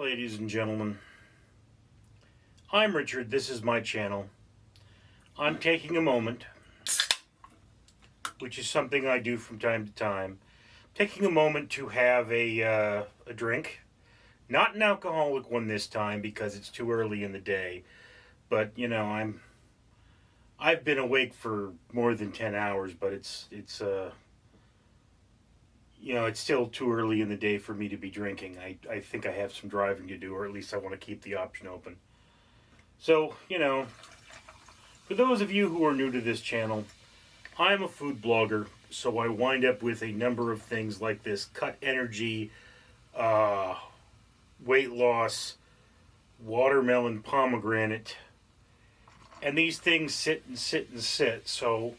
ladies and gentlemen. I'm Richard. This is my channel. I'm taking a moment, which is something I do from time to time, taking a moment to have a drink. Not an alcoholic one this time because it's too early in the day. But, you know, I've been awake for more than 10 hours, but it's still too early in the day for me to be drinking. I think I have some driving to do, or at least I want to keep the option open. So, for those of you who are new to this channel, I'm a food blogger, so I wind up with a number of things like this: cut energy, weight loss, watermelon pomegranate, and these things sit and sit and sit. So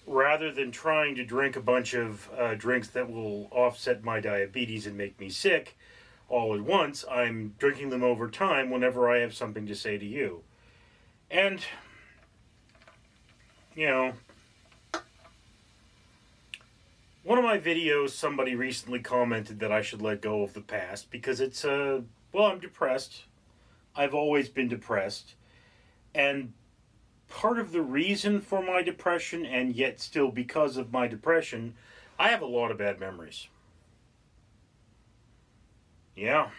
rather than trying to drink a bunch of drinks that will offset my diabetes and make me sick all at once, I'm drinking them over time whenever I have something to say to you. And, one of my videos, somebody recently commented that I should let go of the past because it's, I'm depressed. I've always been depressed. And part of the reason for my depression, and yet still because of my depression, I have a lot of bad memories. Yeah.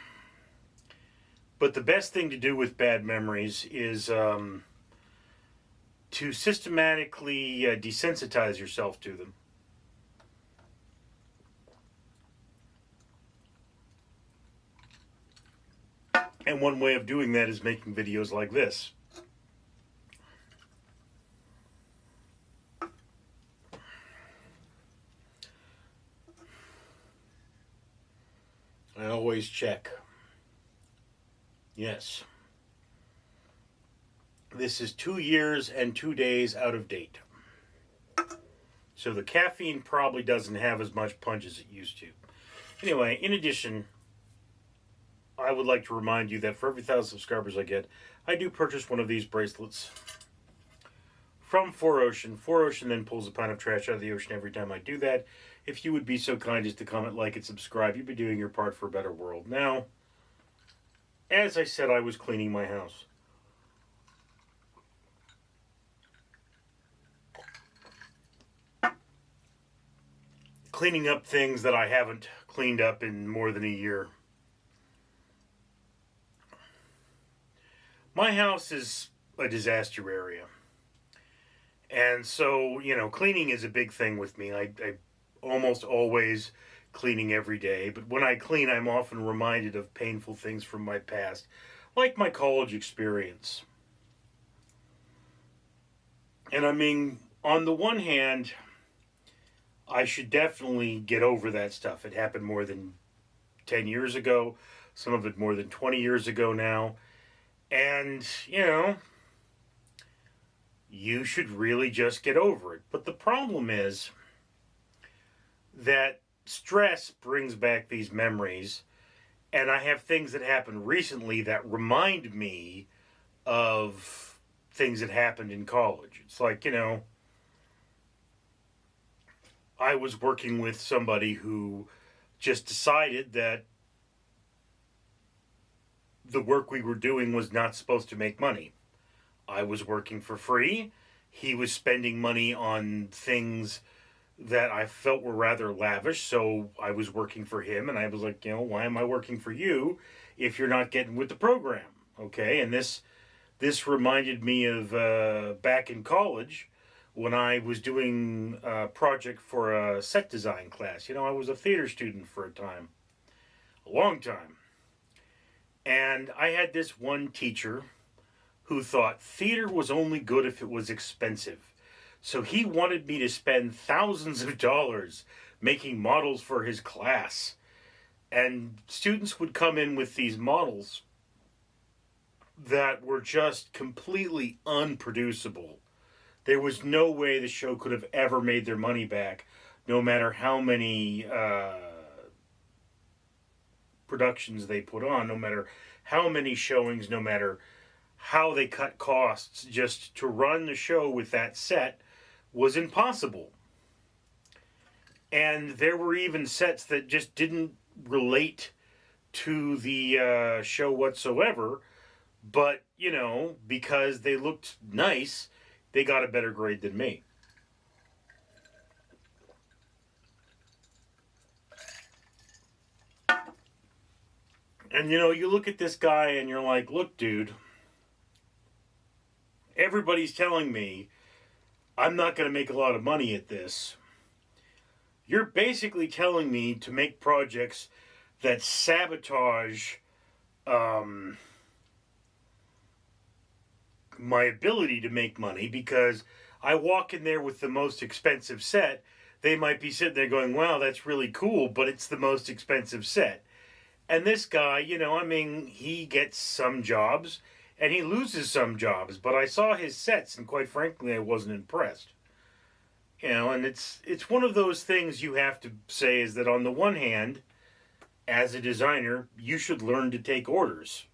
But the best thing to do with bad memories is to systematically desensitize yourself to them. And one way of doing that is making videos like this. I always check. Yes. This is 2 years and 2 days out of date. So the caffeine probably doesn't have as much punch as it used to. Anyway, in addition, I would like to remind you that for every 1,000 subscribers I get, I do purchase one of these bracelets from 4Ocean. 4Ocean then pulls a pound of trash out of the ocean every time I do that. If you would be so kind as to comment, like, and subscribe, you'd be doing your part for a better world. Now, as I said, I was cleaning my house. Cleaning up things that I haven't cleaned up in more than a year. My house is a disaster area. And so, cleaning is a big thing with me. I almost always cleaning every day, but when I clean, I'm often reminded of painful things from my past, like my college experience. And I mean, on the one hand, I should definitely get over that stuff. It happened more than 10 years ago, some of it more than 20 years ago now. And, you should really just get over it. But the problem is that stress brings back these memories, and I have things that happened recently that remind me of things that happened in college. It's like, I was working with somebody who just decided that the work we were doing was not supposed to make money. I was working for free. He was spending money on things that I felt were rather lavish, so I was working for him, and I was like, why am I working for you if you're not getting with the program? Okay, and this reminded me of back in college when I was doing a project for a set design class. I was a theater student for a long time. And I had this one teacher who thought theater was only good if it was expensive. So he wanted me to spend thousands of dollars making models for his class. And students would come in with these models that were just completely unproducible. There was no way the show could have ever made their money back, no matter how many productions they put on, no matter how many showings, no matter how they cut costs. Just to run the show with that set was impossible. And there were even sets that just didn't relate to the show whatsoever, but, because they looked nice, they got a better grade than me. And, you look at this guy and you're like, look, dude, everybody's telling me I'm not going to make a lot of money at this. You're basically telling me to make projects that sabotage my ability to make money, because I walk in there with the most expensive set. They might be sitting there going, wow, that's really cool, but it's the most expensive set. And this guy, he gets some jobs and he loses some jobs, but I saw his sets and quite frankly, I wasn't impressed. And it's one of those things you have to say is that on the one hand, as a designer, you should learn to take orders.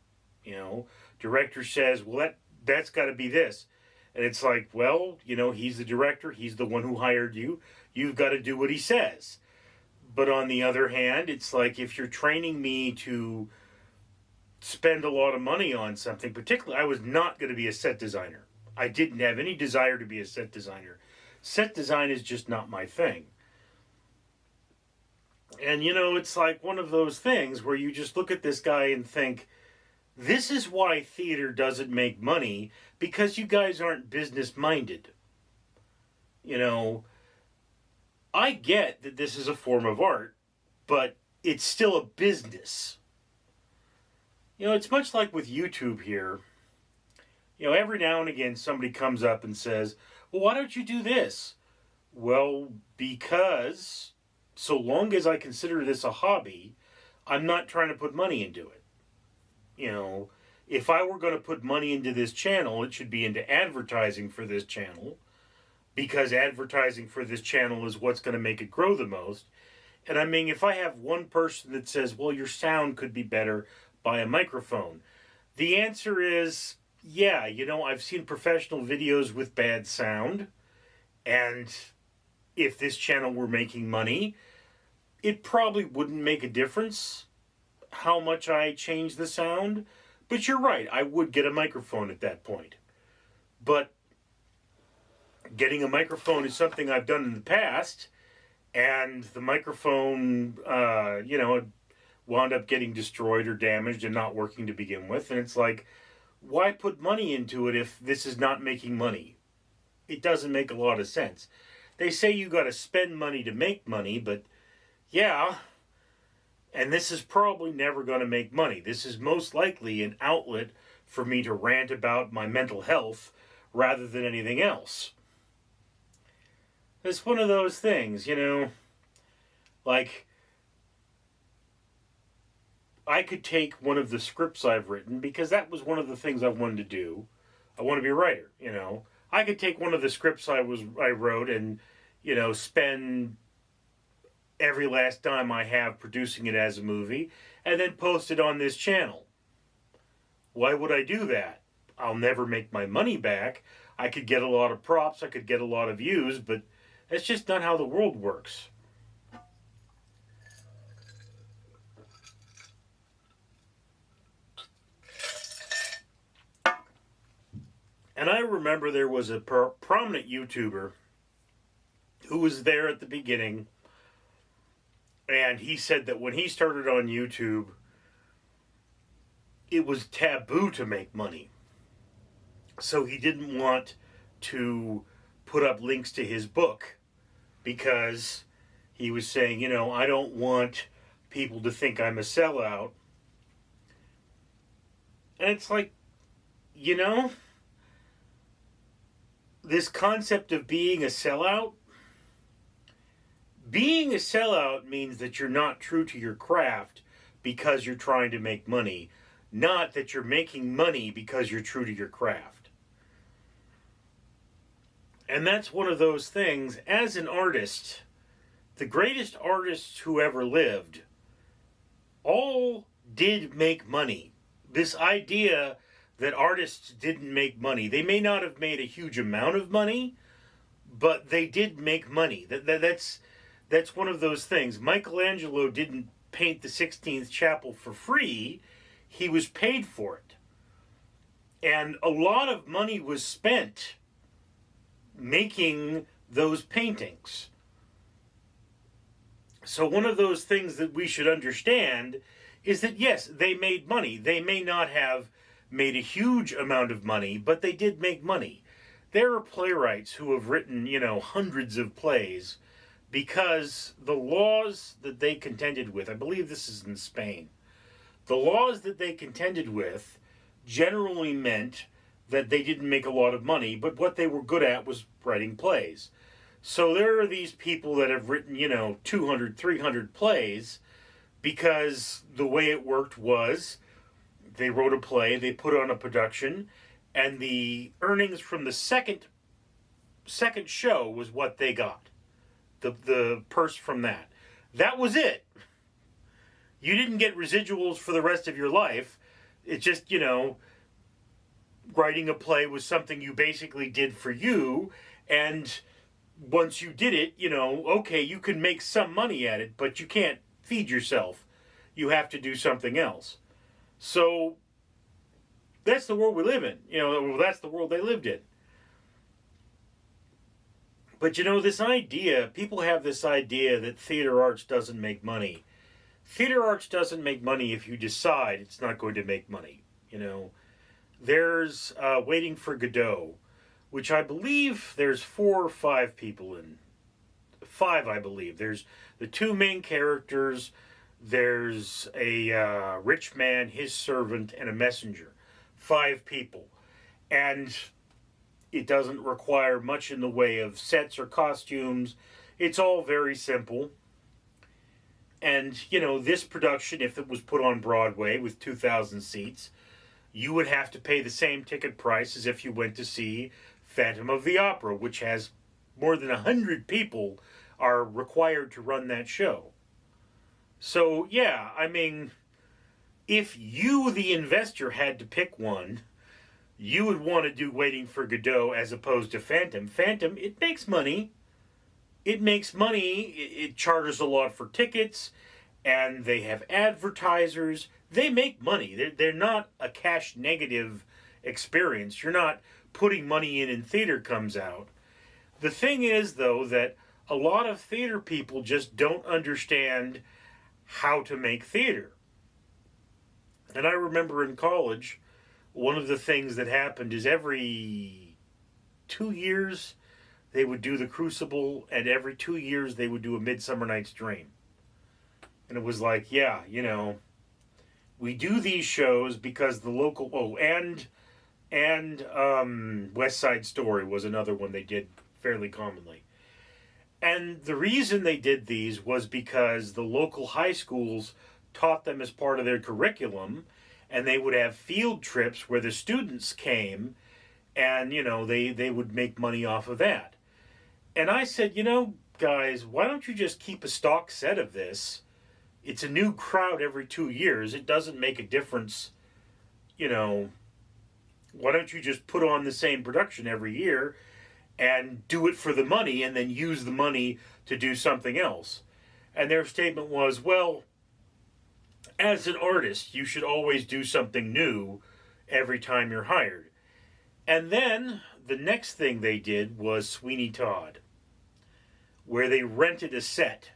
Director says, well, that's got to be this. And it's like, well, he's the director. He's the one who hired you. You've got to do what he says. But on the other hand, it's like if you're training me to spend a lot of money on something, particularly, I was not going to be a set designer. I didn't have any desire to be a set designer. Set design is just not my thing. And, it's like one of those things where you just look at this guy and think, this is why theater doesn't make money, because you guys aren't business-minded. I get that this is a form of art, but it's still a business. It's much like with YouTube here. Every now and again somebody comes up and says, well, why don't you do this? Well, because so long as I consider this a hobby, I'm not trying to put money into it. If I were going to put money into this channel, it should be into advertising for this channel, because advertising for this channel is what's going to make it grow the most. And if I have one person that says, well, your sound could be better by a microphone, the answer is, yeah, I've seen professional videos with bad sound, and if this channel were making money, it probably wouldn't make a difference how much I change the sound. But you're right, I would get a microphone at that point. But getting a microphone is something I've done in the past, and the microphone, wound up getting destroyed or damaged and not working to begin with. And it's like, why put money into it if this is not making money? It doesn't make a lot of sense. They say you got to spend money to make money, but yeah, and this is probably never going to make money. This is most likely an outlet for me to rant about my mental health rather than anything else. It's one of those things, like, I could take one of the scripts I've written, because that was one of the things I wanted to do. I want to be a writer, I could take one of the scripts I wrote and, spend every last dime I have producing it as a movie, and then post it on this channel. Why would I do that? I'll never make my money back. I could get a lot of props, I could get a lot of views, but that's just not how the world works. And I remember there was a prominent YouTuber who was there at the beginning, and he said that when he started on YouTube, it was taboo to make money. So he didn't want to put up links to his book, because he was saying, I don't want people to think I'm a sellout. And it's like, this concept of being a sellout means that you're not true to your craft because you're trying to make money, not that you're making money because you're true to your craft. And that's one of those things, as an artist, the greatest artists who ever lived all did make money. This idea that artists didn't make money, they may not have made a huge amount of money, but they did make money. That's one of those things. Michelangelo didn't paint the 16th chapel for free. He was paid for it. And a lot of money was spent making those paintings. So one of those things that we should understand is that, yes, they made money. They may not have made a huge amount of money, but they did make money. There are playwrights who have written, hundreds of plays because the laws that they contended with, I believe this is in Spain, the laws that they contended with generally meant that they didn't make a lot of money, but what they were good at was writing plays. So there are these people that have written, 200, 300 plays because the way it worked was they wrote a play, they put on a production, and the earnings from the second show was what they got. The purse from that. That was it. You didn't get residuals for the rest of your life. It's just, writing a play was something you basically did for you, and once you did it, okay, you can make some money at it, but you can't feed yourself. You have to do something else. So that's the world we live in. That's the world they lived in. But this idea, people have this idea that theater arts doesn't make money. Theater arts doesn't make money if you decide it's not going to make money. There's Waiting for Godot, which I believe there's 4 or 5 people in. 5, I believe. There's the 2 main characters. There's a rich man, his servant, and a messenger. 5 people. And it doesn't require much in the way of sets or costumes. It's all very simple. And, this production, if it was put on Broadway with 2,000 seats, you would have to pay the same ticket price as if you went to see Phantom of the Opera, which has more than 100 people are required to run that show. So, yeah, if you, the investor, had to pick one, you would want to do Waiting for Godot as opposed to Phantom. Phantom, it makes money. It makes money. It charges a lot for tickets, and they have advertisers. They make money. They're not a cash negative experience. You're not putting money in and theater comes out. The thing is, though, that a lot of theater people just don't understand how to make theater. And I remember in college, one of the things that happened is every 2 years they would do The Crucible, and every 2 years they would do A Midsummer Night's Dream. And it was like, yeah, we do these shows because the local, and West Side Story was another one they did fairly commonly. And the reason they did these was because the local high schools taught them as part of their curriculum, and they would have field trips where the students came, and, they would make money off of that. And I said, guys, why don't you just keep a stock set of this? It's a new crowd every 2 years. It doesn't make a difference, why don't you just put on the same production every year and do it for the money and then use the money to do something else? And their statement was, well, as an artist, you should always do something new every time you're hired. And then the next thing they did was Sweeney Todd, where they rented a set.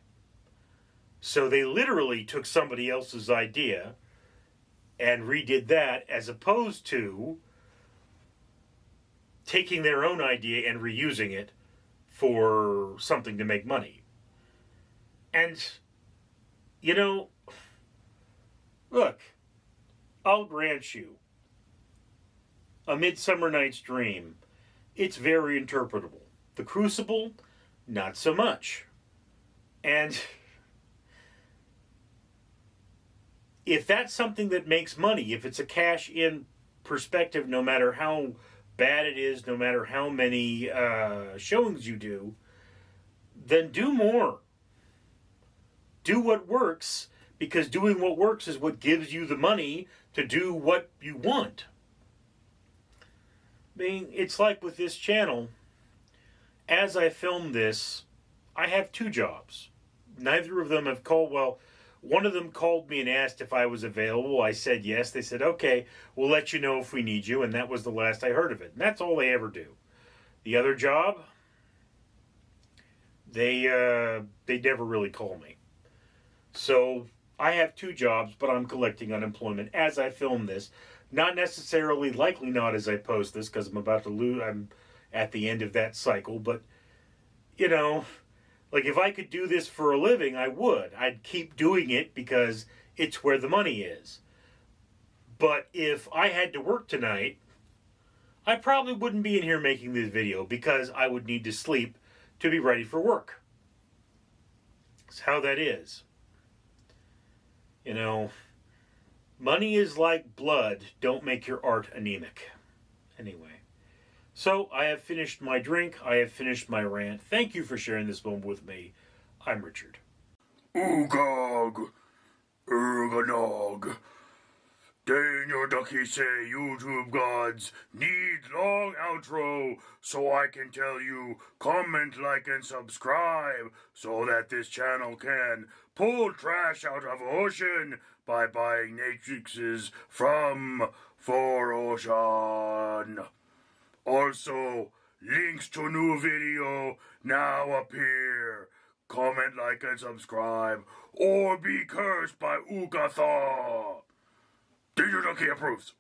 So they literally took somebody else's idea and redid that, as opposed to taking their own idea and reusing it for something to make money. And, look, I'll grant you, A Midsummer Night's Dream, it's very interpretable. The Crucible, not so much. And if that's something that makes money, if it's a cash-in perspective, no matter how bad it is, no matter how many showings you do, then do more. Do what works, because doing what works is what gives you the money to do what you want. It's like with this channel, as I film this, I have 2 jobs. Neither of them have called, well, One of them called me and asked if I was available. I said yes. They said, okay, we'll let you know if we need you. And that was the last I heard of it. And that's all they ever do. The other job, they never really call me. So I have two jobs, but I'm collecting unemployment as I film this. Not necessarily, likely not as I post this, because I'm about to lose. I'm at the end of that cycle. But, you know, like if I could do this for a living, I would. I'd keep doing it because it's where the money is. But if I had to work tonight, I probably wouldn't be in here making this video because I would need to sleep to be ready for work. That's how that is. You know, money is like blood. Don't make your art anemic. Anyway, so I have finished my drink. I have finished my rant. Thank you for sharing this moment with me. I'm Richard. Oogog, Urganog. Daniel Ducky say YouTube gods need long outro so I can tell you comment, like, and subscribe so that this channel can pull trash out of ocean by buying matrices from For Ocean. Also, links to new video now appear. Comment, like, and subscribe, or be cursed by Ugatha. Daniel Ducky approves.